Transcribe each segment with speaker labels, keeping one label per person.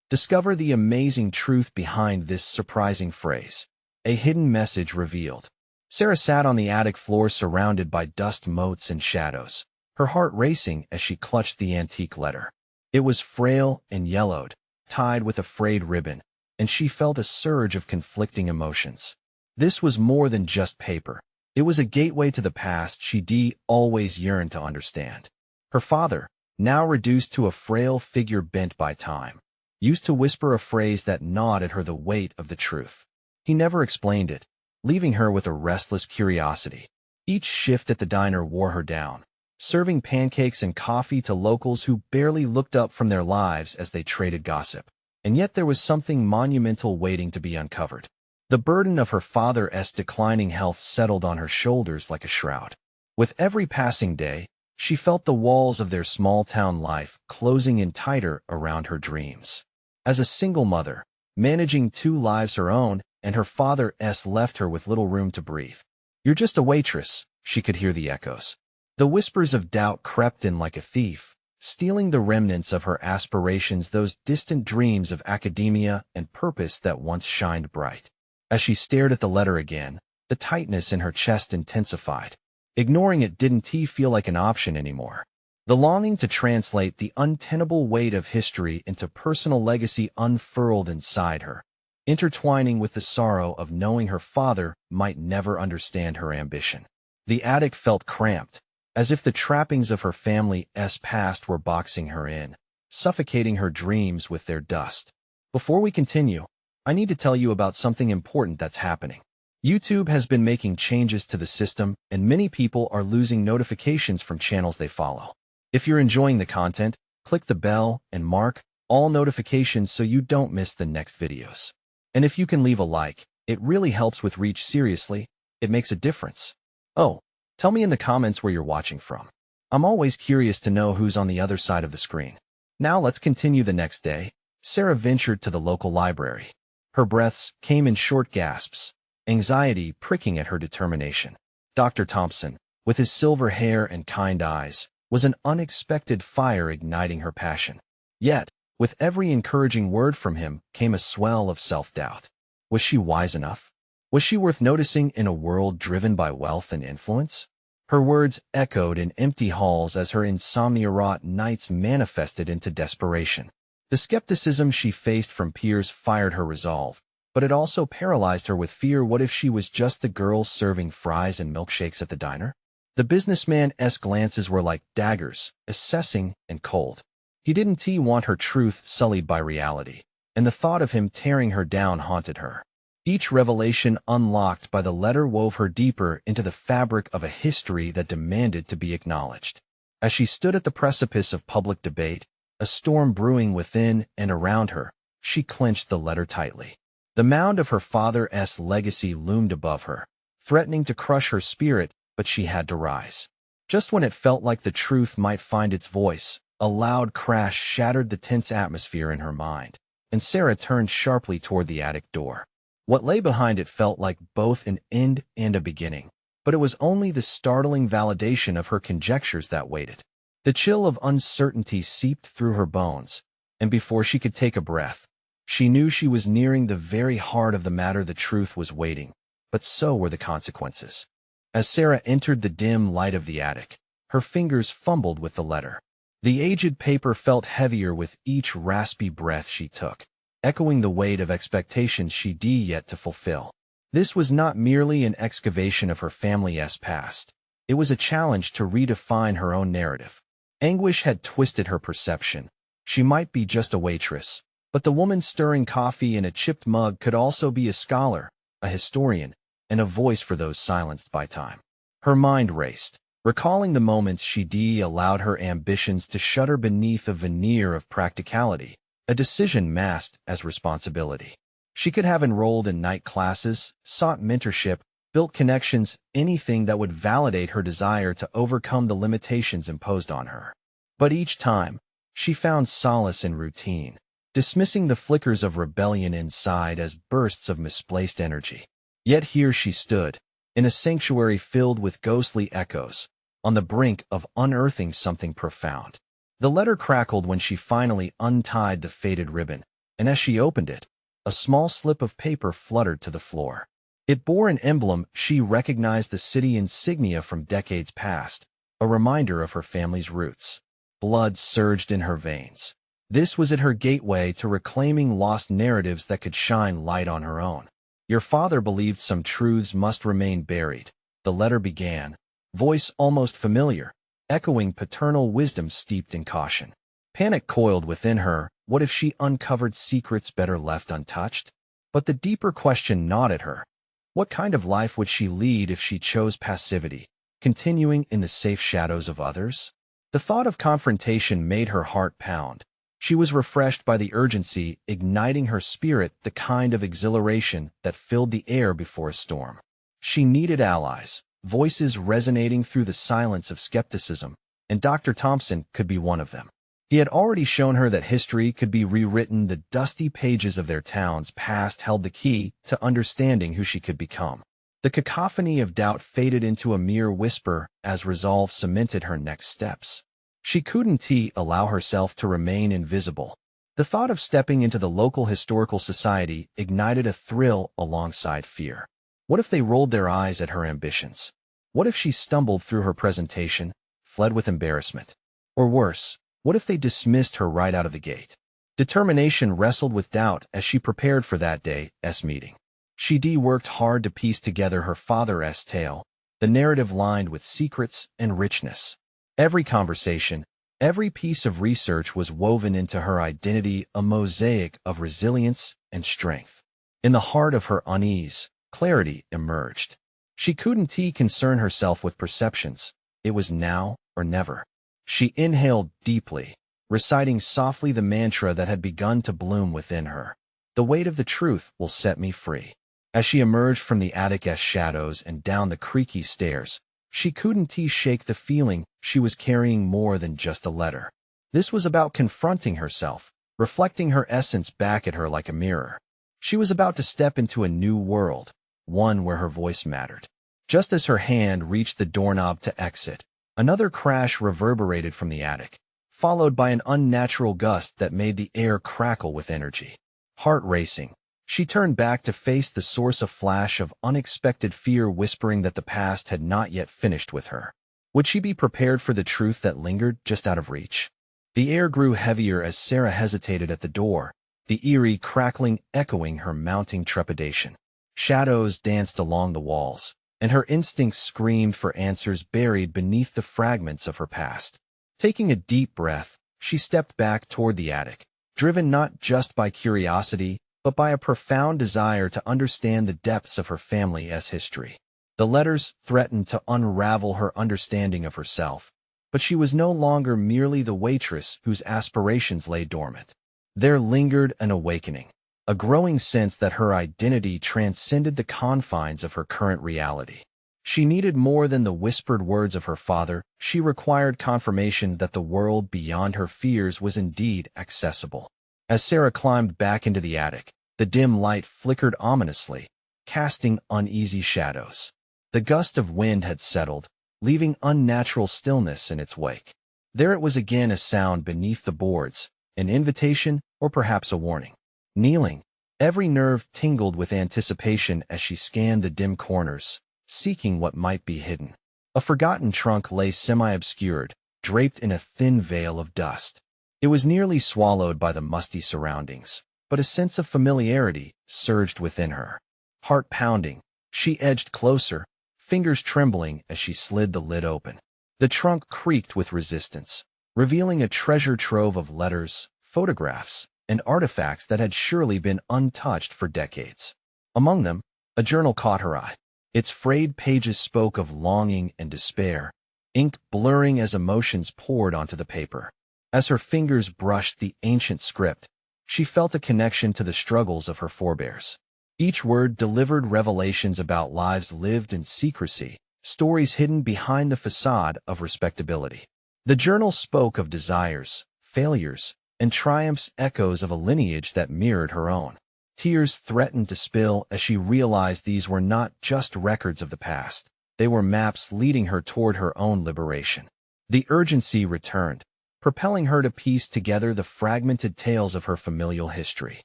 Speaker 1: Discover the amazing truth behind this surprising phrase. A hidden message revealed. Sarah sat on the attic floor surrounded by dust motes and shadows, her heart racing as she clutched the antique letter. It was frail and yellowed, tied with a frayed ribbon, and she felt a surge of conflicting emotions. This was more than just paper. It was a gateway to the past she'd always yearned to understand. Her father, now reduced to a frail figure bent by time, used to whisper a phrase that gnawed at her the weight of the truth. He never explained it, leaving her with a restless curiosity. Each shift at the diner wore her down, serving pancakes and coffee to locals who barely looked up from their lives as they traded gossip. And yet there was something monumental waiting to be uncovered. The burden of her father's declining health settled on her shoulders like a shroud. With every passing day, she felt the walls of their small-town life closing in tighter around her dreams. As a single mother, managing 2 lives her own, and her father's left her with little room to breathe. "You're just a waitress," she could hear the echoes. The whispers of doubt crept in like a thief, stealing the remnants of her aspirations, those distant dreams of academia and purpose that once shined bright. As she stared at the letter again, the tightness in her chest intensified. Ignoring it didn't feel like an option anymore. The longing to translate the untenable weight of history into personal legacy unfurled inside her, intertwining with the sorrow of knowing her father might never understand her ambition. The attic felt cramped, as if the trappings of her family's past were boxing her in, suffocating her dreams with their dust. Before we continue, I need to tell you about something important that's happening. YouTube has been making changes to the system, and many people are losing notifications from channels they follow. If you're enjoying the content, click the bell and mark all notifications so you don't miss the next videos. And if you can leave a like, it really helps with reach. Seriously, it makes a difference. Oh, tell me in the comments where you're watching from. I'm always curious to know who's on the other side of the screen. Now let's continue. The next day, Sarah ventured to the local library. Her breaths came in short gasps, anxiety pricking at her determination. Dr. Thompson, with his silver hair and kind eyes, was an unexpected fire igniting her passion. Yet, with every encouraging word from him came a swell of self-doubt. Was she wise enough? Was she worth noticing in a world driven by wealth and influence? Her words echoed in empty halls as her insomnia-wrought nights manifested into desperation. The skepticism she faced from peers fired her resolve, but it also paralyzed her with fear. What if she was just the girl serving fries and milkshakes at the diner? The businessman's glances were like daggers, assessing and cold. He didn't want her truth sullied by reality, and the thought of him tearing her down haunted her. Each revelation unlocked by the letter wove her deeper into the fabric of a history that demanded to be acknowledged. As she stood at the precipice of public debate, a storm brewing within and around her, she clenched the letter tightly. The mound of her father's legacy loomed above her, threatening to crush her spirit, but she had to rise. Just when it felt like the truth might find its voice, a loud crash shattered the tense atmosphere in her mind, and Sarah turned sharply toward the attic door. What lay behind it felt like both an end and a beginning, but it was only the startling validation of her conjectures that waited. The chill of uncertainty seeped through her bones, and before she could take a breath, she knew she was nearing the very heart of the matter. The truth was waiting, but so were the consequences. As Sarah entered the dim light of the attic, her fingers fumbled with the letter. The aged paper felt heavier with each raspy breath she took, echoing the weight of expectations she'd yet to fulfill. This was not merely an excavation of her family's past. It was a challenge to redefine her own narrative. Anguish had twisted her perception. She might be just a waitress, but the woman stirring coffee in a chipped mug could also be a scholar, a historian, and a voice for those silenced by time. Her mind raced, recalling the moments she'd allowed her ambitions to shudder beneath a veneer of practicality, a decision masked as responsibility. She could have enrolled in night classes, sought mentorship, built connections, anything that would validate her desire to overcome the limitations imposed on her. But each time, she found solace in routine, dismissing the flickers of rebellion inside as bursts of misplaced energy. Yet here she stood, in a sanctuary filled with ghostly echoes, on the brink of unearthing something profound. The letter crackled when she finally untied the faded ribbon, and as she opened it, a small slip of paper fluttered to the floor. It bore an emblem she recognized, the city insignia from decades past, a reminder of her family's roots. Blood surged in her veins. This was her gateway to reclaiming lost narratives that could shine light on her own. Your father believed some truths must remain buried, the letter began, voice almost familiar, echoing paternal wisdom steeped in caution. Panic coiled within her. What if she uncovered secrets better left untouched? But the deeper question gnawed at her. What kind of life would she lead if she chose passivity, continuing in the safe shadows of others? The thought of confrontation made her heart pound. She was refreshed by the urgency igniting her spirit, the kind of exhilaration that filled the air before a storm. She needed allies, voices resonating through the silence of skepticism, and Dr. Thompson could be one of them. He had already shown her that history could be rewritten. The dusty pages of their town's past held the key to understanding who she could become. The cacophony of doubt faded into a mere whisper as resolve cemented her next steps. She couldn't allow herself to remain invisible. The thought of stepping into the local historical society ignited a thrill alongside fear. What if they rolled their eyes at her ambitions? What if she stumbled through her presentation, fled with embarrassment? Or worse, what if they dismissed her right out of the gate? Determination wrestled with doubt as she prepared for that day's meeting. She worked hard to piece together her father's tale, the narrative lined with secrets and richness. Every conversation, every piece of research was woven into her identity, a mosaic of resilience and strength. In the heart of her unease, clarity emerged. She couldn't concern herself with perceptions. It was now or never. She inhaled deeply, reciting softly the mantra that had begun to bloom within her. The weight of the truth will set me free. As she emerged from the attic's shadows and down the creaky stairs, she couldn't shake the feeling she was carrying more than just a letter. This was about confronting herself, reflecting her essence back at her like a mirror. She was about to step into a new world, one where her voice mattered. Just as her hand reached the doorknob to exit, another crash reverberated from the attic, followed by an unnatural gust that made the air crackle with energy. Heart racing, she turned back to face the source, a flash of unexpected fear whispering that the past had not yet finished with her. Would she be prepared for the truth that lingered just out of reach? The air grew heavier as Sarah hesitated at the door, the eerie crackling echoing her mounting trepidation. Shadows danced along the walls, and her instincts screamed for answers buried beneath the fragments of her past. Taking a deep breath, she stepped back toward the attic, driven not just by curiosity, but by a profound desire to understand the depths of her family's history. The letters threatened to unravel her understanding of herself, but she was no longer merely the waitress whose aspirations lay dormant. There lingered an awakening, a growing sense that her identity transcended the confines of her current reality. She needed more than the whispered words of her father. She required confirmation that the world beyond her fears was indeed accessible. As Sarah climbed back into the attic, the dim light flickered ominously, casting uneasy shadows. The gust of wind had settled, leaving unnatural stillness in its wake. There it was again, a sound beneath the boards, an invitation or perhaps a warning. Kneeling, every nerve tingled with anticipation as she scanned the dim corners, seeking what might be hidden. A forgotten trunk lay semi-obscured, draped in a thin veil of dust. It was nearly swallowed by the musty surroundings, but a sense of familiarity surged within her. Heart pounding, she edged closer, fingers trembling as she slid the lid open. The trunk creaked with resistance, revealing a treasure trove of letters, photographs, and artifacts that had surely been untouched for decades. Among them, a journal caught her eye. Its frayed pages spoke of longing and despair, ink blurring as emotions poured onto the paper. As her fingers brushed the ancient script, she felt a connection to the struggles of her forebears. Each word delivered revelations about lives lived in secrecy, stories hidden behind the facade of respectability. The journal spoke of desires, failures, and triumphs, echoes of a lineage that mirrored her own. Tears threatened to spill as she realized these were not just records of the past. They were maps leading her toward her own liberation. The urgency returned, propelling her to piece together the fragmented tales of her familial history.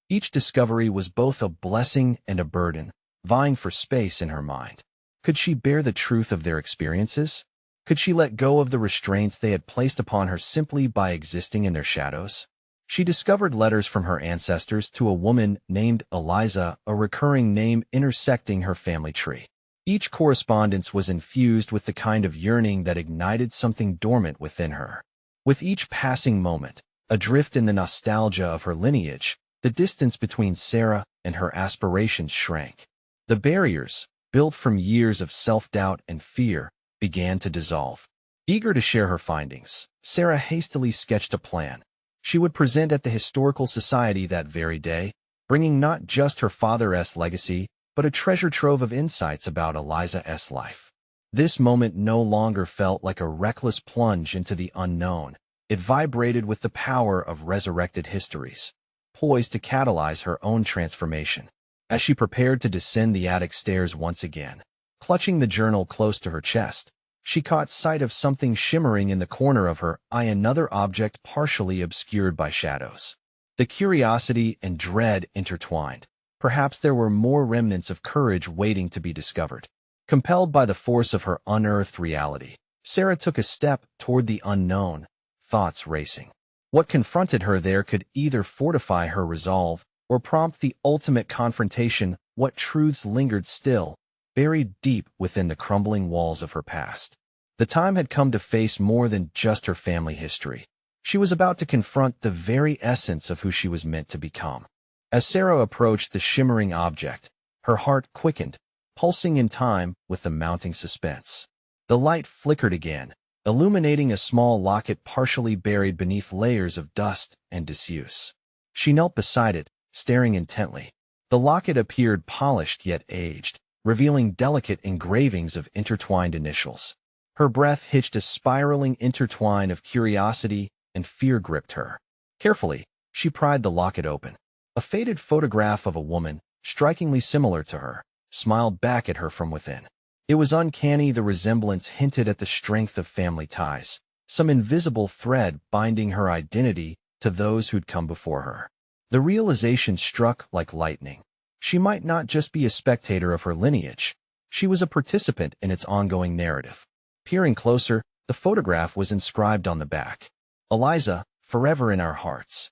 Speaker 1: Each discovery was both a blessing and a burden, vying for space in her mind. Could she bear the truth of their experiences? Could she let go of the restraints they had placed upon her simply by existing in their shadows? She discovered letters from her ancestors to a woman named Eliza, a recurring name intersecting her family tree. Each correspondence was infused with the kind of yearning that ignited something dormant within her. With each passing moment, adrift in the nostalgia of her lineage, the distance between Sarah and her aspirations shrank. The barriers, built from years of self-doubt and fear, began to dissolve. Eager to share her findings, Sarah hastily sketched a plan. She would present at the Historical Society that very day, bringing not just her father's legacy, but a treasure trove of insights about Eliza's life. This moment no longer felt like a reckless plunge into the unknown. It vibrated with the power of resurrected histories, poised to catalyze her own transformation. As she prepared to descend the attic stairs once again, clutching the journal close to her chest, she caught sight of something shimmering in the corner of her eye, another object partially obscured by shadows. The curiosity and dread intertwined. Perhaps there were more remnants of courage waiting to be discovered. Compelled by the force of her unearthed reality, Sarah took a step toward the unknown, thoughts racing. What confronted her there could either fortify her resolve or prompt the ultimate confrontation. What truths lingered still, buried deep within the crumbling walls of her past? The time had come to face more than just her family history. She was about to confront the very essence of who she was meant to become. As Sarah approached the shimmering object, her heart quickened, pulsing in time with the mounting suspense. The light flickered again, illuminating a small locket partially buried beneath layers of dust and disuse. She knelt beside it, staring intently. The locket appeared polished yet aged, revealing delicate engravings of intertwined initials. Her breath hitched, a spiraling intertwine of curiosity and fear gripped her. Carefully, she pried the locket open. A faded photograph of a woman, strikingly similar to her, smiled back at her from within. It was uncanny. The resemblance hinted at the strength of family ties, some invisible thread binding her identity to those who'd come before her. The realization struck like lightning. She might not just be a spectator of her lineage. She was a participant in its ongoing narrative. Peering closer, the photograph was inscribed on the back. Eliza, forever in our hearts.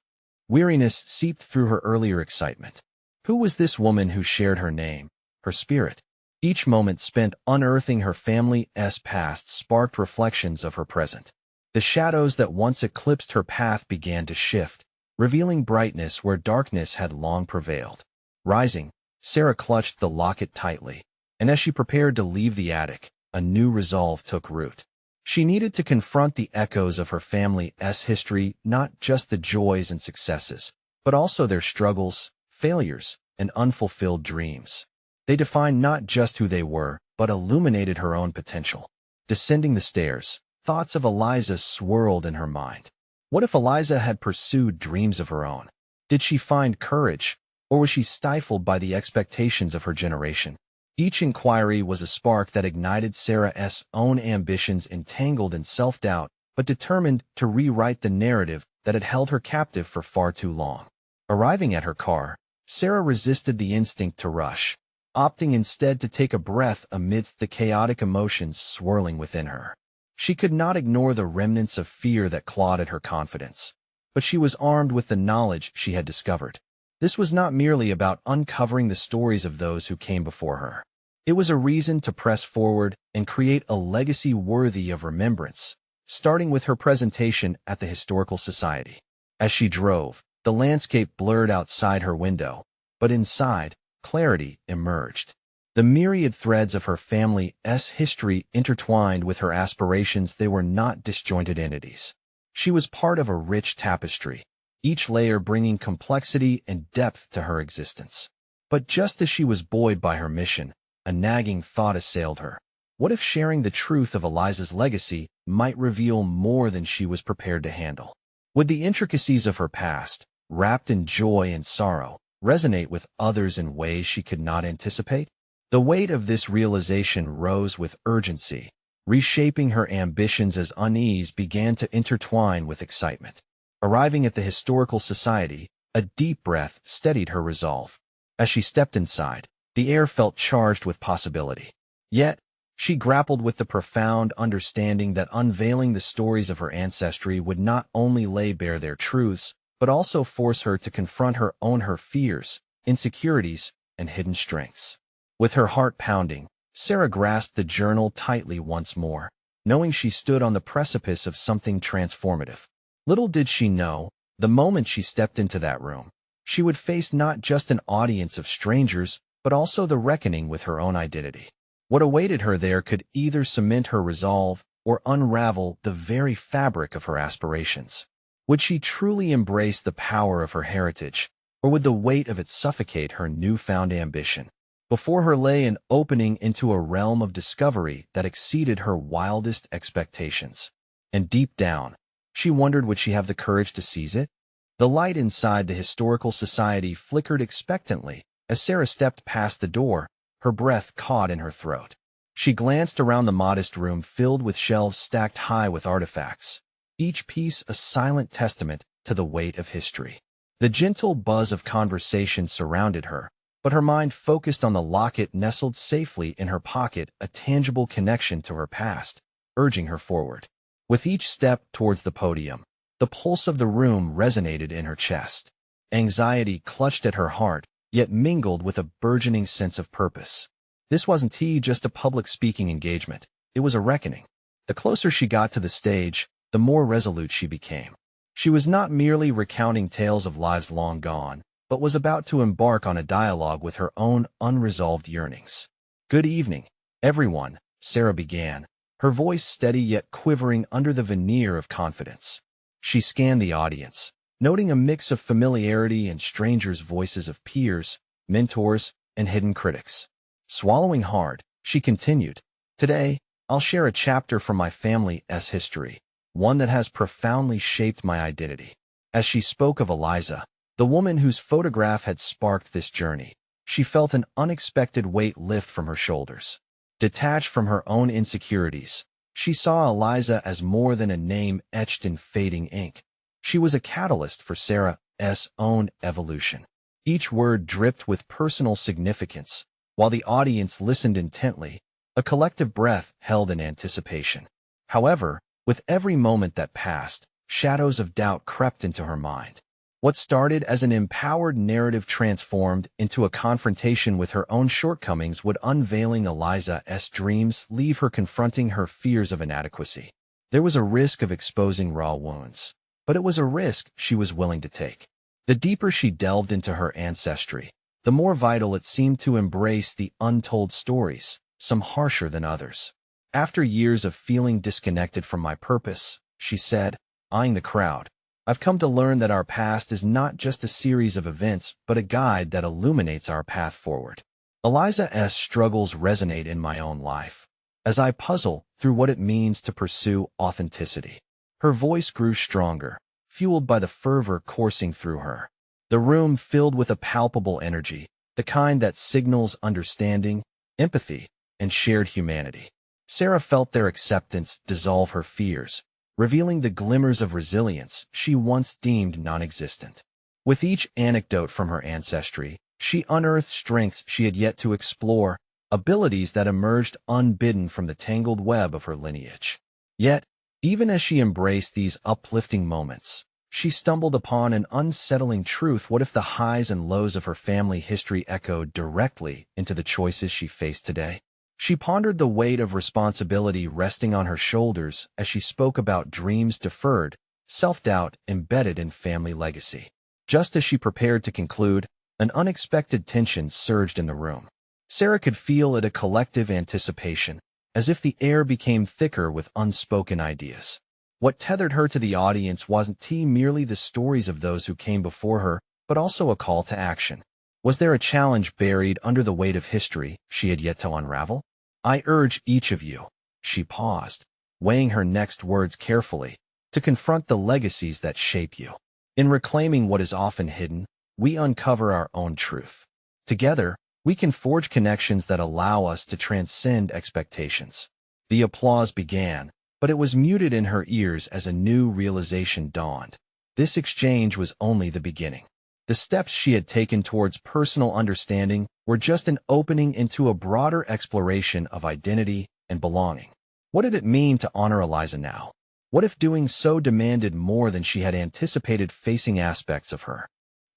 Speaker 1: Weariness seeped through her earlier excitement. Who was this woman who shared her name, her spirit? Each moment spent unearthing her family's past sparked reflections of her present. The shadows that once eclipsed her path began to shift, revealing brightness where darkness had long prevailed. Rising, Sarah clutched the locket tightly, and as she prepared to leave the attic, a new resolve took root. She needed to confront the echoes of her family's history, not just the joys and successes, but also their struggles, failures, and unfulfilled dreams. They defined not just who they were, but illuminated her own potential. Descending the stairs, thoughts of Eliza swirled in her mind. What if Eliza had pursued dreams of her own? Did she find courage, or was she stifled by the expectations of her generation? Each inquiry was a spark that ignited Sarah's own ambitions, entangled in self-doubt, but determined to rewrite the narrative that had held her captive for far too long. Arriving at her car, Sarah resisted the instinct to rush, opting instead to take a breath amidst the chaotic emotions swirling within her. She could not ignore the remnants of fear that clawed at her confidence, but she was armed with the knowledge she had discovered. This was not merely about uncovering the stories of those who came before her. It was a reason to press forward and create a legacy worthy of remembrance, starting with her presentation at the Historical Society. As she drove, the landscape blurred outside her window, but inside, clarity emerged. The myriad threads of her family's history intertwined with her aspirations. They were not disjointed entities. She was part of a rich tapestry, each layer bringing complexity and depth to her existence. But just as she was buoyed by her mission, a nagging thought assailed her. What if sharing the truth of Eliza's legacy might reveal more than she was prepared to handle? Would the intricacies of her past, wrapped in joy and sorrow, resonate with others in ways she could not anticipate? The weight of this realization rose with urgency, reshaping her ambitions as unease began to intertwine with excitement. Arriving at the historical society, a deep breath steadied her resolve. As she stepped inside, the air felt charged with possibility. Yet, she grappled with the profound understanding that unveiling the stories of her ancestry would not only lay bare their truths, but also force her to confront her fears, insecurities, and hidden strengths. With her heart pounding, Sarah grasped the journal tightly once more, knowing she stood on the precipice of something transformative. Little did she know, the moment she stepped into that room, she would face not just an audience of strangers, but also the reckoning with her own identity. What awaited her there could either cement her resolve or unravel the very fabric of her aspirations. Would she truly embrace the power of her heritage, or would the weight of it suffocate her newfound ambition? Before her lay an opening into a realm of discovery that exceeded her wildest expectations. And deep down, she wondered, would she have the courage to seize it? The light inside the historical society flickered expectantly as Sarah stepped past the door, her breath caught in her throat. She glanced around the modest room filled with shelves stacked high with artifacts, each piece a silent testament to the weight of history. The gentle buzz of conversation surrounded her, but her mind focused on the locket nestled safely in her pocket, a tangible connection to her past, urging her forward. With each step towards the podium, the pulse of the room resonated in her chest. Anxiety clutched at her heart, yet mingled with a burgeoning sense of purpose. This wasn't just a public speaking engagement. It was a reckoning. The closer she got to the stage, the more resolute she became. She was not merely recounting tales of lives long gone, but was about to embark on a dialogue with her own unresolved yearnings. "Good evening, everyone," Sarah began, her voice steady yet quivering under the veneer of confidence. She scanned the audience, noting a mix of familiarity and strangers' voices of peers, mentors, and hidden critics. Swallowing hard, she continued, "Today, I'll share a chapter from my family's history, one that has profoundly shaped my identity." As she spoke of Eliza, the woman whose photograph had sparked this journey, she felt an unexpected weight lift from her shoulders. Detached from her own insecurities, she saw Eliza as more than a name etched in fading ink. She was a catalyst for Sarah's own evolution. Each word dripped with personal significance, while the audience listened intently, a collective breath held in anticipation. However, with every moment that passed, shadows of doubt crept into her mind. What started as an empowered narrative transformed into a confrontation with her own shortcomings. Would unveiling Eliza's dreams leave her confronting her fears of inadequacy? There was a risk of exposing raw wounds, but it was a risk she was willing to take. The deeper she delved into her ancestry, the more vital it seemed to embrace the untold stories, some harsher than others. "After years of feeling disconnected from my purpose," she said, eyeing the crowd, "I've come to learn that our past is not just a series of events, but a guide that illuminates our path forward." Eliza's struggles resonate in my own life, as I puzzle through what it means to pursue authenticity. Her voice grew stronger, fueled by the fervor coursing through her. The room filled with a palpable energy, the kind that signals understanding, empathy, and shared humanity. Sarah felt their acceptance dissolve her fears, revealing the glimmers of resilience she once deemed non-existent. With each anecdote from her ancestry, she unearthed strengths she had yet to explore, abilities that emerged unbidden from the tangled web of her lineage. Yet, even as she embraced these uplifting moments, she stumbled upon an unsettling truth. What if the highs and lows of her family history echoed directly into the choices she faced today? She pondered the weight of responsibility resting on her shoulders as she spoke about dreams deferred, self-doubt embedded in family legacy. Just as she prepared to conclude, an unexpected tension surged in the room. Sarah could feel it, a collective anticipation, as if the air became thicker with unspoken ideas. What tethered her to the audience wasn't merely the stories of those who came before her, but also a call to action. Was there a challenge buried under the weight of history she had yet to unravel? "I urge each of you," she paused, weighing her next words carefully, "to confront the legacies that shape you. In reclaiming what is often hidden, we uncover our own truth. Together, we can forge connections that allow us to transcend expectations." The applause began, but it was muted in her ears as a new realization dawned. This exchange was only the beginning. The steps she had taken towards personal understanding were just an opening into a broader exploration of identity and belonging. What did it mean to honor Eliza now? What if doing so demanded more than she had anticipated, facing aspects of her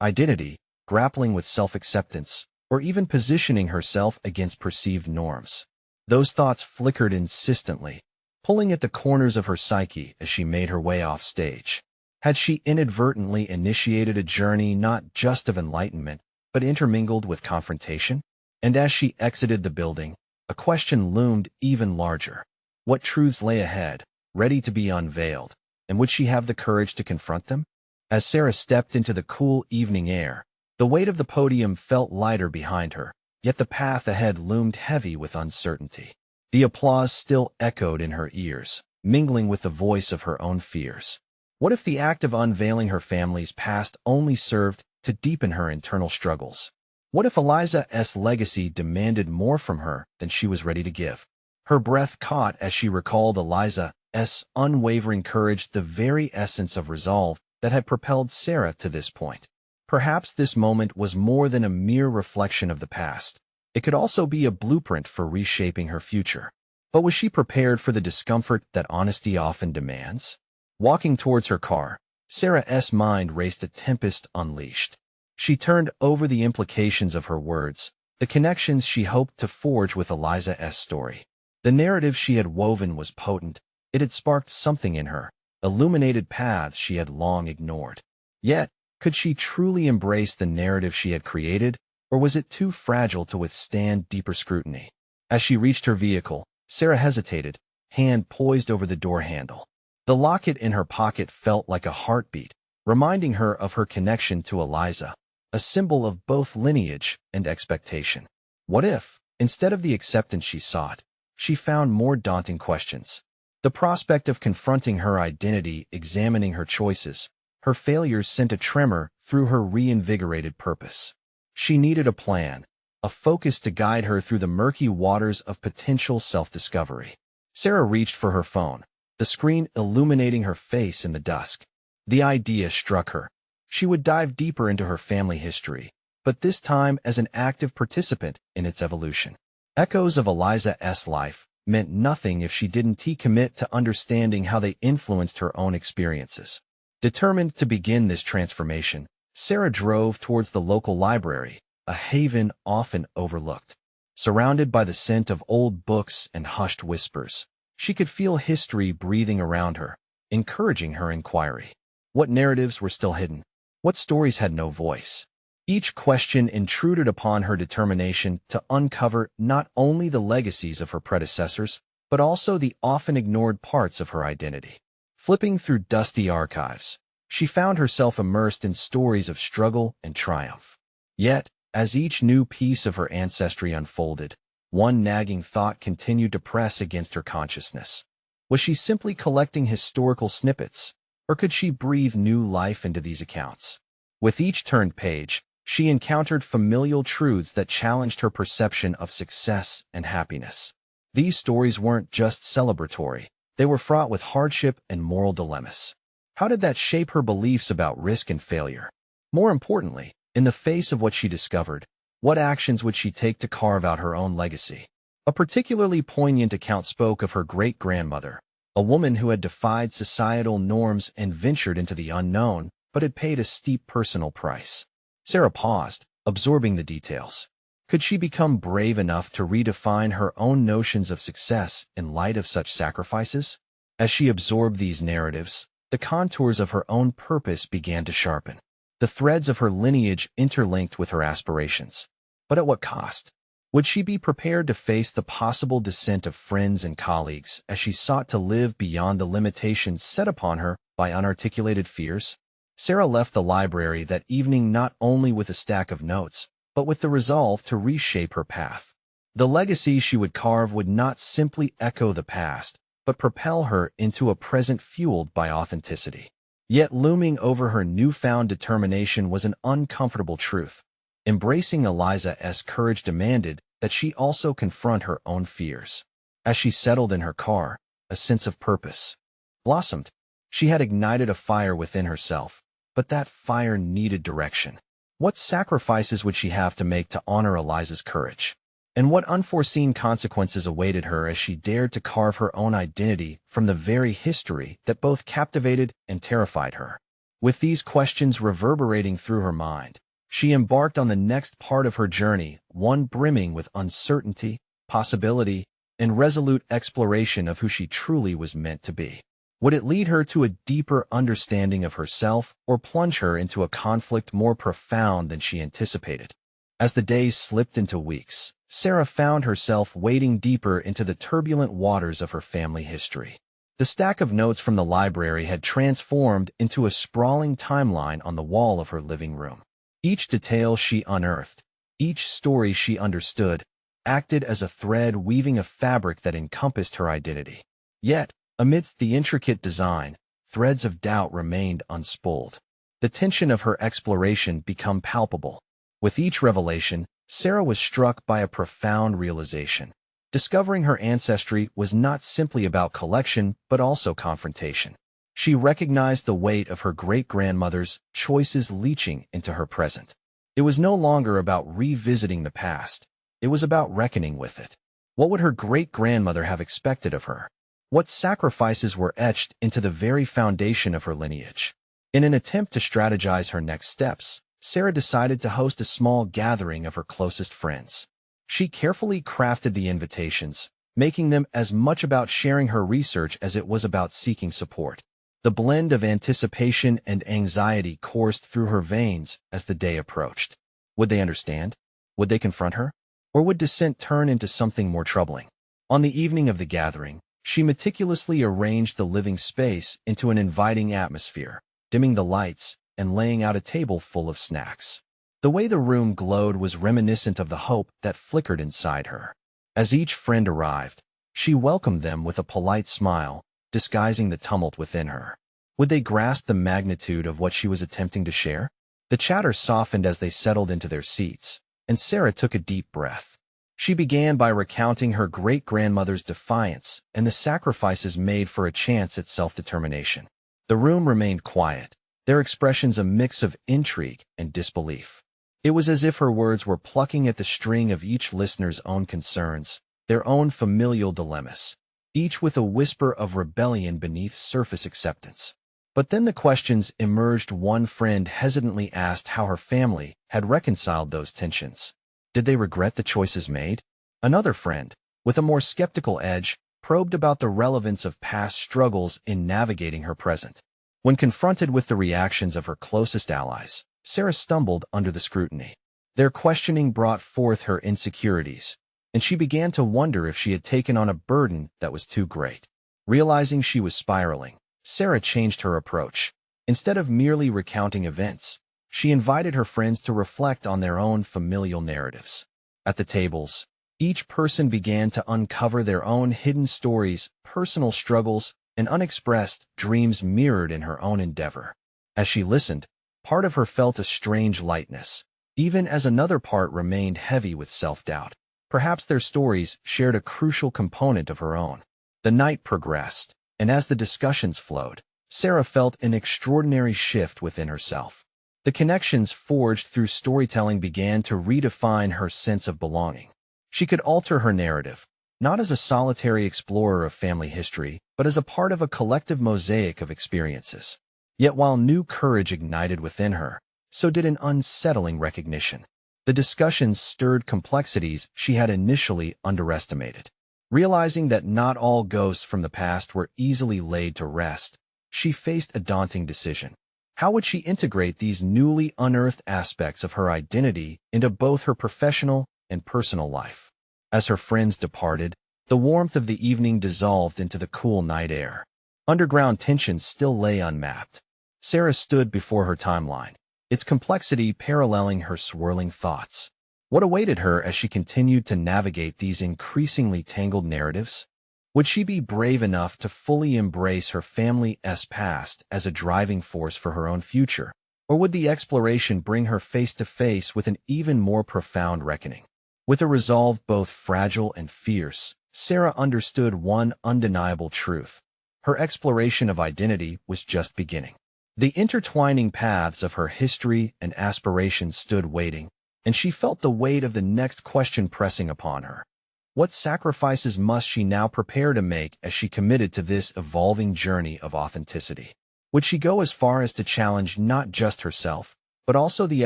Speaker 1: identity, grappling with self-acceptance, or even positioning herself against perceived norms? Those thoughts flickered insistently, pulling at the corners of her psyche as she made her way off stage. Had she inadvertently initiated a journey not just of enlightenment, but intermingled with confrontation? And as she exited the building, a question loomed even larger. What truths lay ahead, ready to be unveiled, and would she have the courage to confront them? As Sarah stepped into the cool evening air, the weight of the podium felt lighter behind her, yet the path ahead loomed heavy with uncertainty. The applause still echoed in her ears, mingling with the voice of her own fears. What if the act of unveiling her family's past only served to deepen her internal struggles? What if Eliza's legacy demanded more from her than she was ready to give? Her breath caught as she recalled Eliza's unwavering courage, the very essence of resolve that had propelled Sarah to this point. Perhaps this moment was more than a mere reflection of the past. It could also be a blueprint for reshaping her future. But was she prepared for the discomfort that honesty often demands? Walking towards her car, Sarah's mind raced, a tempest unleashed. She turned over the implications of her words, the connections she hoped to forge with Eliza's story. The narrative she had woven was potent. It had sparked something in her, illuminated paths she had long ignored. Yet, could she truly embrace the narrative she had created, or was it too fragile to withstand deeper scrutiny? As she reached her vehicle, Sarah hesitated, hand poised over the door handle. The locket in her pocket felt like a heartbeat, reminding her of her connection to Eliza, a symbol of both lineage and expectation. What if, instead of the acceptance she sought, she found more daunting questions? The prospect of confronting her identity, examining her choices, her failures sent a tremor through her reinvigorated purpose. She needed a plan, a focus to guide her through the murky waters of potential self-discovery. Sarah reached for her phone, the screen illuminating her face in the dusk. The idea struck her. She would dive deeper into her family history, but this time as an active participant in its evolution. Echoes of Eliza's life meant nothing if she didn't commit to understanding how they influenced her own experiences. Determined to begin this transformation, Sarah drove towards the local library, a haven often overlooked. Surrounded by the scent of old books and hushed whispers, she could feel history breathing around her, encouraging her inquiry. What narratives were still hidden? What stories had no voice? Each question intruded upon her determination to uncover not only the legacies of her predecessors, but also the often ignored parts of her identity. Flipping through dusty archives, she found herself immersed in stories of struggle and triumph. Yet, as each new piece of her ancestry unfolded, one nagging thought continued to press against her consciousness. Was she simply collecting historical snippets, or could she breathe new life into these accounts? With each turned page, she encountered familial truths that challenged her perception of success and happiness. These stories weren't just celebratory, they were fraught with hardship and moral dilemmas. How did that shape her beliefs about risk and failure? More importantly, in the face of what she discovered, what actions would she take to carve out her own legacy? A particularly poignant account spoke of her great-grandmother, a woman who had defied societal norms and ventured into the unknown, but had paid a steep personal price. Sarah paused, absorbing the details. Could she become brave enough to redefine her own notions of success in light of such sacrifices? As she absorbed these narratives, the contours of her own purpose began to sharpen. The threads of her lineage interlinked with her aspirations. But at what cost? Would she be prepared to face the possible dissent of friends and colleagues as she sought to live beyond the limitations set upon her by unarticulated fears? Sarah left the library that evening not only with a stack of notes, but with the resolve to reshape her path. The legacy she would carve would not simply echo the past, but propel her into a present fueled by authenticity. Yet looming over her newfound determination was an uncomfortable truth. Embracing Eliza's courage demanded that she also confront her own fears. As she settled in her car, a sense of purpose blossomed. She had ignited a fire within herself, but that fire needed direction. What sacrifices would she have to make to honor Eliza's courage? And what unforeseen consequences awaited her as she dared to carve her own identity from the very history that both captivated and terrified her? With these questions reverberating through her mind, she embarked on the next part of her journey, one brimming with uncertainty, possibility, and resolute exploration of who she truly was meant to be. Would it lead her to a deeper understanding of herself or plunge her into a conflict more profound than she anticipated? As the days slipped into weeks, Sarah found herself wading deeper into the turbulent waters of her family history. The stack of notes from the library had transformed into a sprawling timeline on the wall of her living room. Each detail she unearthed, each story she understood, acted as a thread weaving a fabric that encompassed her identity. Yet, amidst the intricate design, threads of doubt remained unspooled. The tension of her exploration became palpable. With each revelation, Sarah was struck by a profound realization. Discovering her ancestry was not simply about collection, but also confrontation. She recognized the weight of her great-grandmother's choices leaching into her present. It was no longer about revisiting the past. It was about reckoning with it. What would her great-grandmother have expected of her? What sacrifices were etched into the very foundation of her lineage? In an attempt to strategize her next steps, Sarah decided to host a small gathering of her closest friends. She carefully crafted the invitations, making them as much about sharing her research as it was about seeking support. The blend of anticipation and anxiety coursed through her veins as the day approached. Would they understand? Would they confront her? Or would dissent turn into something more troubling? On the evening of the gathering, she meticulously arranged the living space into an inviting atmosphere, dimming the lights and laying out a table full of snacks. The way the room glowed was reminiscent of the hope that flickered inside her. As each friend arrived, she welcomed them with a polite smile, disguising the tumult within her. Would they grasp the magnitude of what she was attempting to share? The chatter softened as they settled into their seats, and Sarah took a deep breath. She began by recounting her great-grandmother's defiance and the sacrifices made for a chance at self-determination. The room remained quiet, their expressions a mix of intrigue and disbelief. It was as if her words were plucking at the string of each listener's own concerns, their own familial dilemmas, each with a whisper of rebellion beneath surface acceptance. But then the questions emerged. One friend hesitantly asked how her family had reconciled those tensions. Did they regret the choices made? Another friend, with a more skeptical edge, probed about the relevance of past struggles in navigating her present. When confronted with the reactions of her closest allies, Sarah stumbled under the scrutiny. Their questioning brought forth her insecurities, and she began to wonder if she had taken on a burden that was too great. Realizing she was spiraling, Sarah changed her approach. Instead of merely recounting events, she invited her friends to reflect on their own familial narratives. At the tables, each person began to uncover their own hidden stories, personal struggles, and unexpressed dreams mirrored in her own endeavor. As she listened, part of her felt a strange lightness, even as another part remained heavy with self-doubt. Perhaps their stories shared a crucial component of her own. The night progressed, and as the discussions flowed, Sarah felt an extraordinary shift within herself. The connections forged through storytelling began to redefine her sense of belonging. She could alter her narrative, not as a solitary explorer of family history, but as a part of a collective mosaic of experiences. Yet while new courage ignited within her, so did an unsettling recognition. The discussions stirred complexities she had initially underestimated. Realizing that not all ghosts from the past were easily laid to rest, she faced a daunting decision. How would she integrate these newly unearthed aspects of her identity into both her professional and personal life? As her friends departed, the warmth of the evening dissolved into the cool night air. Underground tensions still lay unmapped. Sarah stood before her timeline, its complexity paralleling her swirling thoughts. What awaited her as she continued to navigate these increasingly tangled narratives? Would she be brave enough to fully embrace her family's past as a driving force for her own future? Or would the exploration bring her face to face with an even more profound reckoning? With a resolve both fragile and fierce, Sarah understood one undeniable truth. Her exploration of identity was just beginning. The intertwining paths of her history and aspirations stood waiting, and she felt the weight of the next question pressing upon her. What sacrifices must she now prepare to make as she committed to this evolving journey of authenticity? Would she go as far as to challenge not just herself, but also the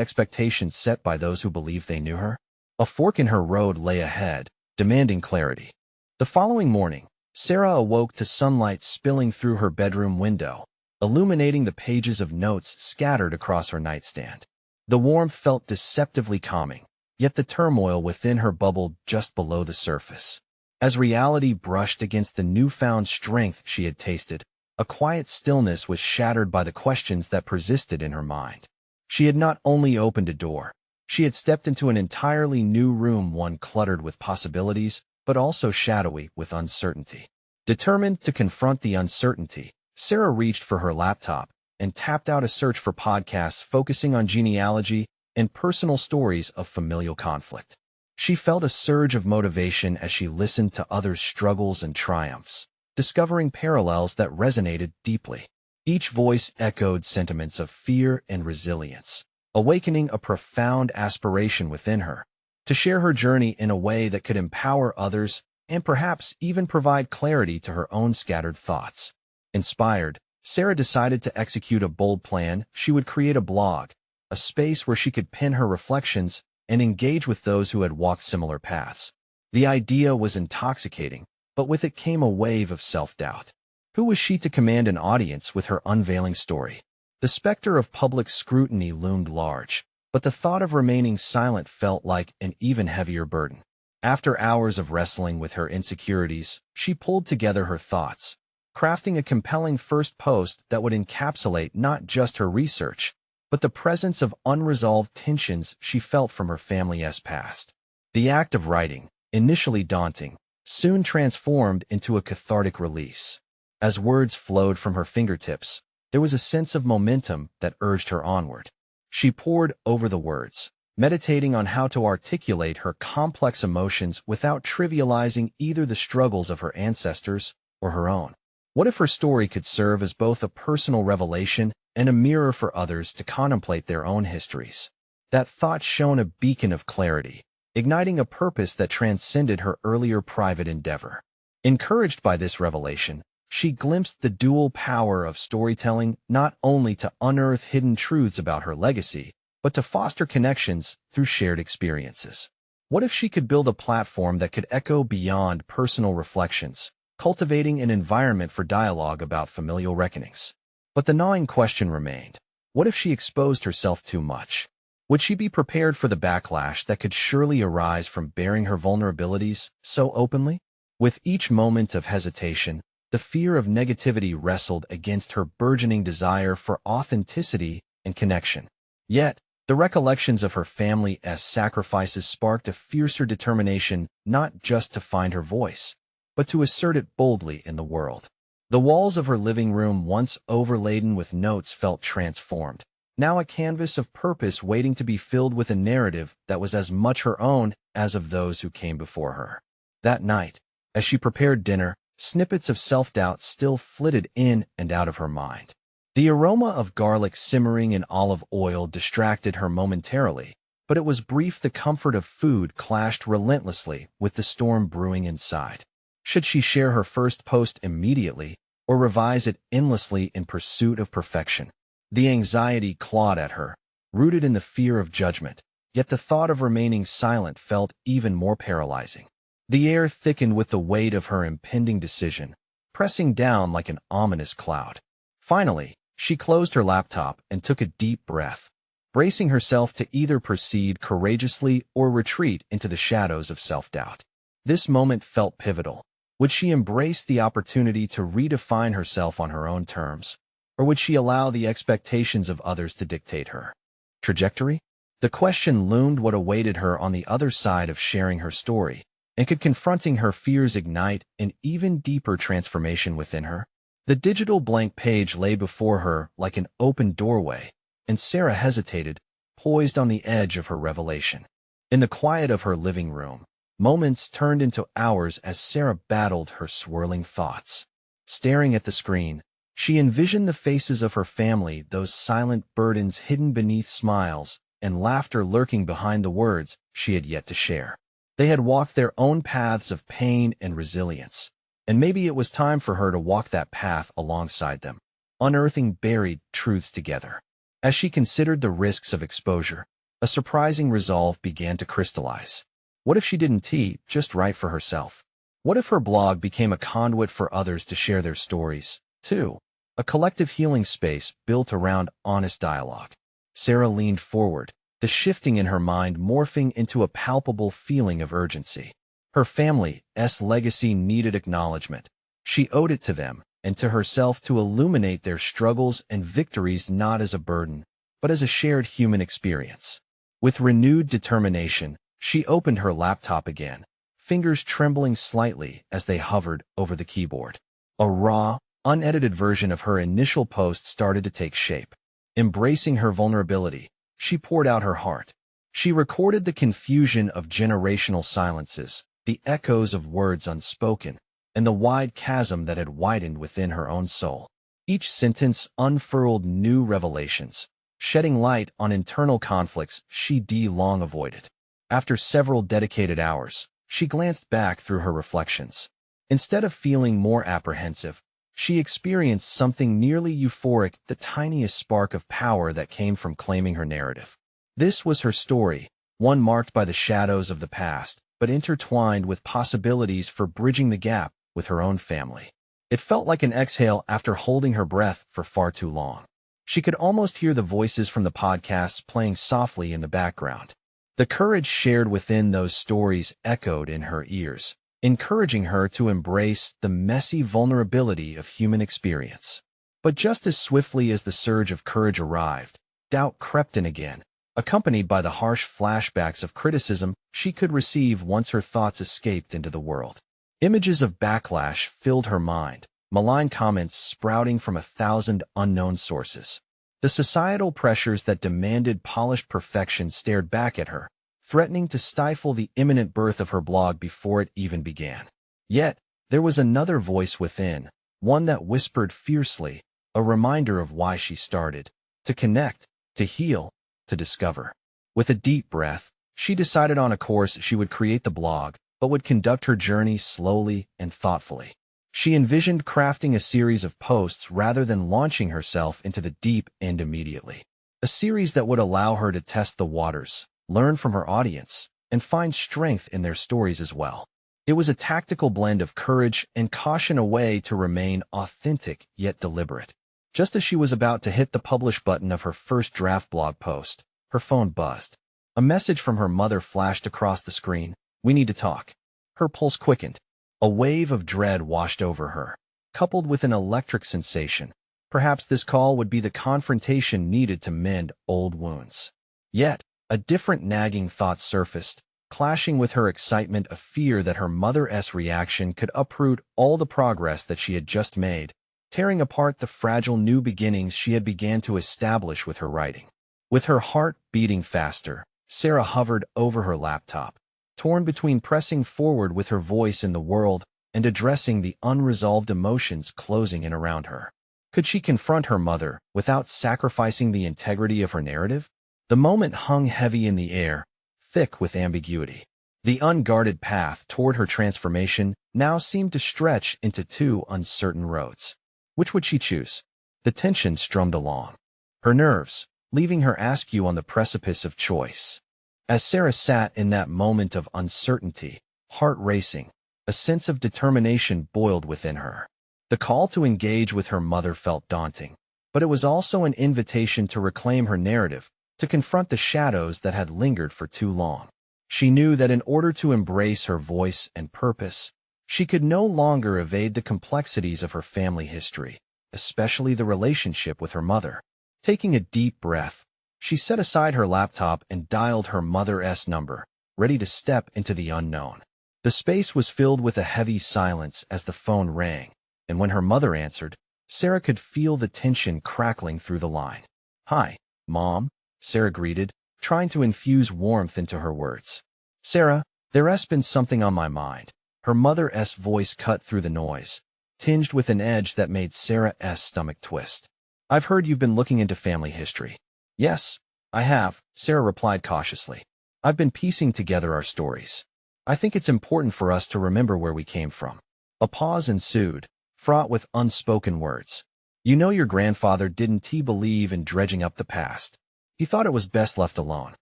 Speaker 1: expectations set by those who believed they knew her? A fork in her road lay ahead, demanding clarity. The following morning, Sarah awoke to sunlight spilling through her bedroom window, illuminating the pages of notes scattered across her nightstand. The warmth felt deceptively calming, yet the turmoil within her bubbled just below the surface. As reality brushed against the newfound strength she had tasted, a quiet stillness was shattered by the questions that persisted in her mind. She had not only opened a door, she had stepped into an entirely new room, one cluttered with possibilities, but also shadowy with uncertainty. Determined to confront the uncertainty, Sarah reached for her laptop and tapped out a search for podcasts focusing on genealogy and personal stories of familial conflict. She felt a surge of motivation as she listened to others' struggles and triumphs, discovering parallels that resonated deeply. Each voice echoed sentiments of fear and resilience, awakening a profound aspiration within her to share her journey in a way that could empower others and perhaps even provide clarity to her own scattered thoughts. Inspired, Sarah decided to execute a bold plan. She would create a blog, a space where she could pen her reflections and engage with those who had walked similar paths. The idea was intoxicating, but with it came a wave of self-doubt. Who was she to command an audience with her unveiling story? The specter of public scrutiny loomed large, but the thought of remaining silent felt like an even heavier burden. After hours of wrestling with her insecurities, she pulled together her thoughts, crafting a compelling first post that would encapsulate not just her research, but the presence of unresolved tensions she felt from her family's past. The act of writing, initially daunting, soon transformed into a cathartic release. As words flowed from her fingertips, there was a sense of momentum that urged her onward. She pored over the words, meditating on how to articulate her complex emotions without trivializing either the struggles of her ancestors or her own. What if her story could serve as both a personal revelation and a mirror for others to contemplate their own histories? That thought shone a beacon of clarity, igniting a purpose that transcended her earlier private endeavor. Encouraged by this revelation, she glimpsed the dual power of storytelling, not only to unearth hidden truths about her legacy, but to foster connections through shared experiences. What if she could build a platform that could echo beyond personal reflections, cultivating an environment for dialogue about familial reckonings? But the gnawing question remained. What if she exposed herself too much? Would she be prepared for the backlash that could surely arise from bearing her vulnerabilities so openly? With each moment of hesitation, the fear of negativity wrestled against her burgeoning desire for authenticity and connection. Yet, the recollections of her family's sacrifices sparked a fiercer determination not just to find her voice, but to assert it boldly in the world. The walls of her living room, once overladen with notes, felt transformed, now a canvas of purpose waiting to be filled with a narrative that was as much her own as of those who came before her. That night, as she prepared dinner, snippets of self-doubt still flitted in and out of her mind. The aroma of garlic simmering in olive oil distracted her momentarily, but it was brief. The comfort of food clashed relentlessly with the storm brewing inside. Should she share her first post immediately, or revise it endlessly in pursuit of perfection? The anxiety clawed at her, rooted in the fear of judgment, yet the thought of remaining silent felt even more paralyzing. The air thickened with the weight of her impending decision, pressing down like an ominous cloud. Finally, she closed her laptop and took a deep breath, bracing herself to either proceed courageously or retreat into the shadows of self-doubt. This moment felt pivotal. Would she embrace the opportunity to redefine herself on her own terms, or would she allow the expectations of others to dictate her trajectory? The question loomed. What awaited her on the other side of sharing her story, and could confronting her fears ignite an even deeper transformation within her? The digital blank page lay before her like an open doorway, and Sarah hesitated, poised on the edge of her revelation. In the quiet of her living room, Moments turned into hours as Sarah battled her swirling thoughts. Staring at the screen, she envisioned the faces of her family, those silent burdens hidden beneath smiles, and laughter lurking behind the words she had yet to share. They had walked their own paths of pain and resilience, and maybe it was time for her to walk that path alongside them, unearthing buried truths together. As she considered the risks of exposure, a surprising resolve began to crystallize. What if she didn't just write for herself? What if her blog became a conduit for others to share their stories, too? A collective healing space built around honest dialogue. Sarah leaned forward, the shifting in her mind morphing into a palpable feeling of urgency. Her family's legacy needed acknowledgement. She owed it to them, and to herself, to illuminate their struggles and victories not as a burden, but as a shared human experience. With renewed determination, she opened her laptop again, fingers trembling slightly as they hovered over the keyboard. A raw, unedited version of her initial post started to take shape. Embracing her vulnerability, she poured out her heart. She recorded the confusion of generational silences, the echoes of words unspoken, and the wide chasm that had widened within her own soul. Each sentence unfurled new revelations, shedding light on internal conflicts she'd long avoided. After several dedicated hours, she glanced back through her reflections. Instead of feeling more apprehensive, she experienced something nearly euphoric, the tiniest spark of power that came from claiming her narrative. This was her story, one marked by the shadows of the past, but intertwined with possibilities for bridging the gap with her own family. It felt like an exhale after holding her breath for far too long. She could almost hear the voices from the podcasts playing softly in the background. The courage shared within those stories echoed in her ears, encouraging her to embrace the messy vulnerability of human experience. But just as swiftly as the surge of courage arrived, doubt crept in again, accompanied by the harsh flashbacks of criticism she could receive once her thoughts escaped into the world. Images of backlash filled her mind, malign comments sprouting from 1,000 unknown sources. The societal pressures that demanded polished perfection stared back at her, threatening to stifle the imminent birth of her blog before it even began. Yet, there was another voice within, one that whispered fiercely, a reminder of why she started: to connect, to heal, to discover. With a deep breath, she decided on a course. She would create the blog, but would conduct her journey slowly and thoughtfully. She envisioned crafting a series of posts rather than launching herself into the deep end immediately. A series that would allow her to test the waters, learn from her audience, and find strength in their stories as well. It was a tactical blend of courage and caution, a way to remain authentic yet deliberate. Just as she was about to hit the publish button of her first draft blog post, her phone buzzed. A message from her mother flashed across the screen. "We need to talk." Her pulse quickened. A wave of dread washed over her, coupled with an electric sensation. Perhaps this call would be the confrontation needed to mend old wounds. Yet, a different nagging thought surfaced, clashing with her excitement, a fear that her mother's reaction could uproot all the progress that she had just made, tearing apart the fragile new beginnings she had began to establish with her writing. With her heart beating faster, Sarah hovered over her laptop, torn between pressing forward with her voice in the world and addressing the unresolved emotions closing in around her. Could she confront her mother without sacrificing the integrity of her narrative? The moment hung heavy in the air, thick with ambiguity. The unguarded path toward her transformation now seemed to stretch into two uncertain roads. Which would she choose? The tension strummed along, her nerves leaving her askew on the precipice of choice. As Sarah sat in that moment of uncertainty, heart racing, a sense of determination boiled within her. The call to engage with her mother felt daunting, but it was also an invitation to reclaim her narrative, to confront the shadows that had lingered for too long. She knew that in order to embrace her voice and purpose, she could no longer evade the complexities of her family history, especially the relationship with her mother. Taking a deep breath, she set aside her laptop and dialed her mother's number, ready to step into the unknown. The space was filled with a heavy silence as the phone rang, and when her mother answered, Sarah could feel the tension crackling through the line. "Hi, Mom," Sarah greeted, trying to infuse warmth into her words. "Sarah, There's been something on my mind. Her mother's voice cut through the noise, tinged with an edge that made Sarah's stomach twist. I've heard you've been looking into family history. Yes, I have, Sarah replied cautiously. I've been piecing together our stories. I think it's important for us to remember where we came from. A pause ensued, fraught with unspoken words. You know your grandfather didn't believe in dredging up the past. He thought it was best left alone.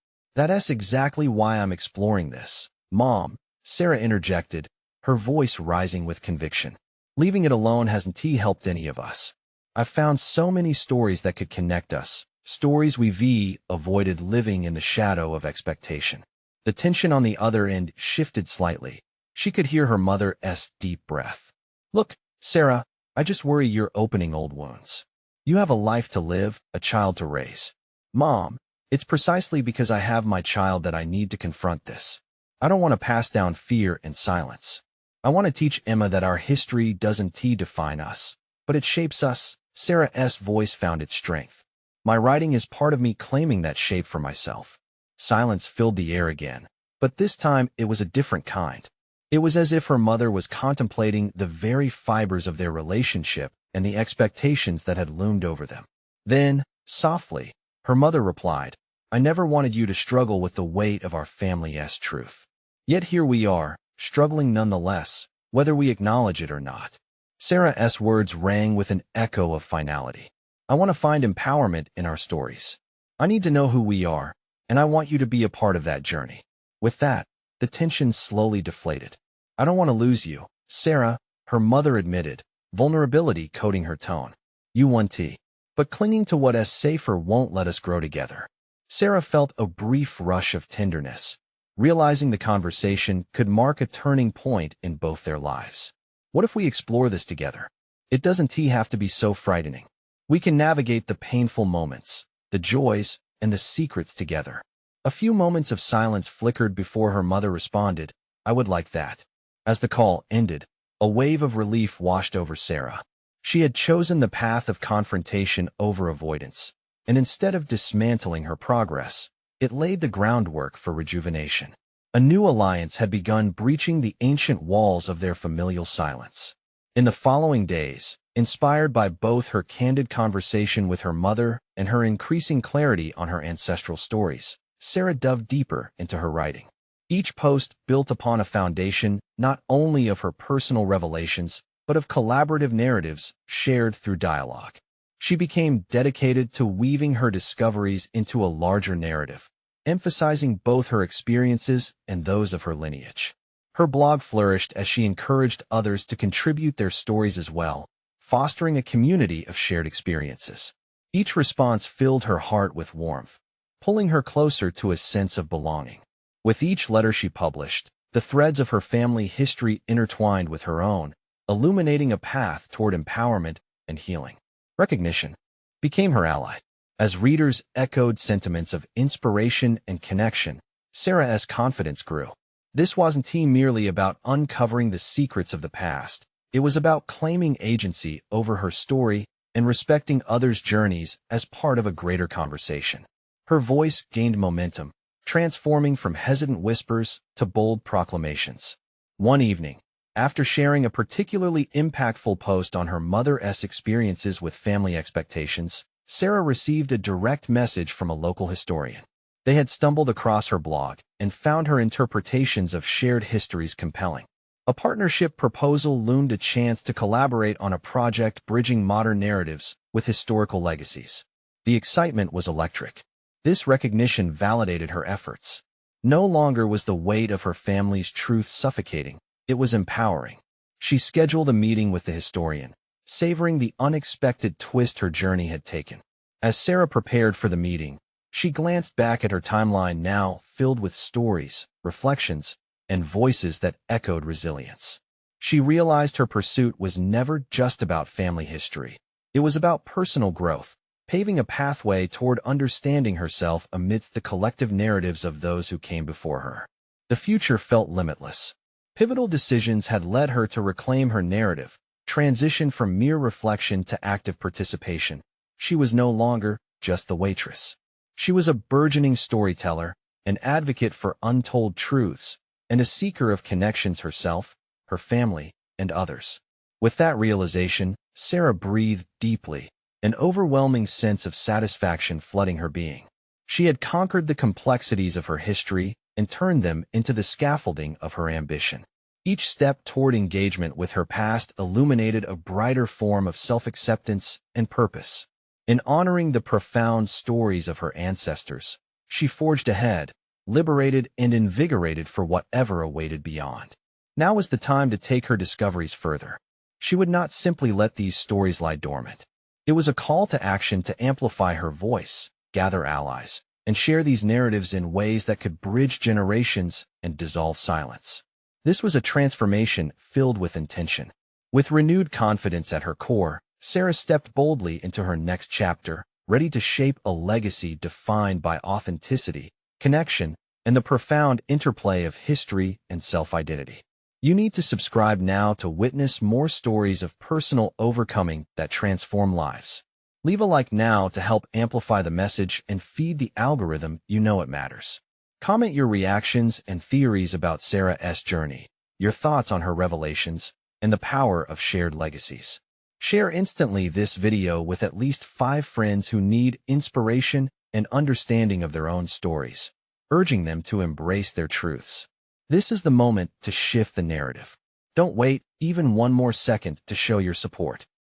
Speaker 1: That's exactly why I'm exploring this. Mom, Sarah interjected, her voice rising with conviction. Leaving it alone hasn't helped any of us. I've found so many stories that could connect us, stories we've avoided living in the shadow of expectation. The tension on the other end shifted slightly. She could hear her mother's deep breath. Look, Sarah, I just worry you're opening old wounds. You have a life to live, a child to raise. Mom, it's precisely because I have my child that I need to confront this. I don't want to pass down fear and silence. I want to teach Emma that our history doesn't define us, but it shapes us. Sarah's voice found its strength. My writing is part of me claiming that shape for myself. Silence filled the air again, but this time it was a different kind. It was as if her mother was contemplating the very fibers of their relationship and the expectations that had loomed over them. Then, softly, her mother replied, I never wanted you to struggle with the weight of our family's truth. Yet here we are, struggling nonetheless, whether we acknowledge it or not. Sarah's words rang with an echo of finality. I want to find empowerment in our stories. I need to know who we are, and I want you to be a part of that journey. With that, the tension slowly deflated. I don't want to lose you, Sarah, her mother admitted, vulnerability coating her tone. You want tea, but clinging to what is safer won't let us grow together. Sarah felt a brief rush of tenderness, realizing the conversation could mark a turning point in both their lives. What if we explore this together? It doesn't have to be so frightening. We can navigate the painful moments, the joys, and the secrets together. A few moments of silence flickered before her mother responded, I would like that. As the call ended, a wave of relief washed over Sarah. She had chosen the path of confrontation over avoidance, and instead of dismantling her progress, it laid the groundwork for rejuvenation. A new alliance had begun breaching the ancient walls of their familial silence. In the following days, inspired by both her candid conversation with her mother and her increasing clarity on her ancestral stories, Sarah dove deeper into her writing. Each post built upon a foundation not only of her personal revelations, but of collaborative narratives shared through dialogue. She became dedicated to weaving her discoveries into a larger narrative, emphasizing both her experiences and those of her lineage. Her blog flourished as she encouraged others to contribute their stories as well, fostering a community of shared experiences. Each response filled her heart with warmth, pulling her closer to a sense of belonging. With each letter she published, the threads of her family history intertwined with her own, illuminating a path toward empowerment and healing. Recognition became her ally. As readers echoed sentiments of inspiration and connection, Sarah's confidence grew. This wasn't merely about uncovering the secrets of the past. It was about claiming agency over her story and respecting others' journeys as part of a greater conversation. Her voice gained momentum, transforming from hesitant whispers to bold proclamations. One evening, after sharing a particularly impactful post on her mother's experiences with family expectations, Sarah received a direct message from a local historian. They had stumbled across her blog and found her interpretations of shared histories compelling. A partnership proposal loomed, a chance to collaborate on a project bridging modern narratives with historical legacies. The excitement was electric. This recognition validated her efforts. No longer was the weight of her family's truth suffocating, it was empowering. She scheduled a meeting with the historian, savoring the unexpected twist her journey had taken. As Sarah prepared for the meeting, she glanced back at her timeline, now filled with stories, reflections, and voices that echoed resilience. She realized her pursuit was never just about family history. It was about personal growth, paving a pathway toward understanding herself amidst the collective narratives of those who came before her. The future felt limitless. Pivotal decisions had led her to reclaim her narrative, transition from mere reflection to active participation. She was no longer just the waitress. She was a burgeoning storyteller, an advocate for untold truths, and a seeker of connections herself, her family, and others. With that realization, Sarah breathed deeply, an overwhelming sense of satisfaction flooding her being. She had conquered the complexities of her history and turned them into the scaffolding of her ambition. Each step toward engagement with her past illuminated a brighter form of self-acceptance and purpose. In honoring the profound stories of her ancestors, she forged ahead, liberated and invigorated for whatever awaited beyond. Now was the time to take her discoveries further. She would not simply let these stories lie dormant. It was a call to action to amplify her voice, gather allies, and share these narratives in ways that could bridge generations and dissolve silence. This was a transformation filled with intention. With renewed confidence at her core, Sarah stepped boldly into her next chapter, ready to shape a legacy defined by authenticity, connection, and the profound interplay of history and self-identity. You need to subscribe now to witness more stories of personal overcoming that transform lives. Leave a like now to help amplify the message and feed the algorithm you know it matters. Comment your reactions and theories about Sarah's journey, your thoughts on her revelations, and the power of shared legacies. Share instantly this video with at least 5 friends who need inspiration and understanding of their own stories, urging them to embrace their truths. This is the moment to shift the narrative. Don't wait even one more second to show your support.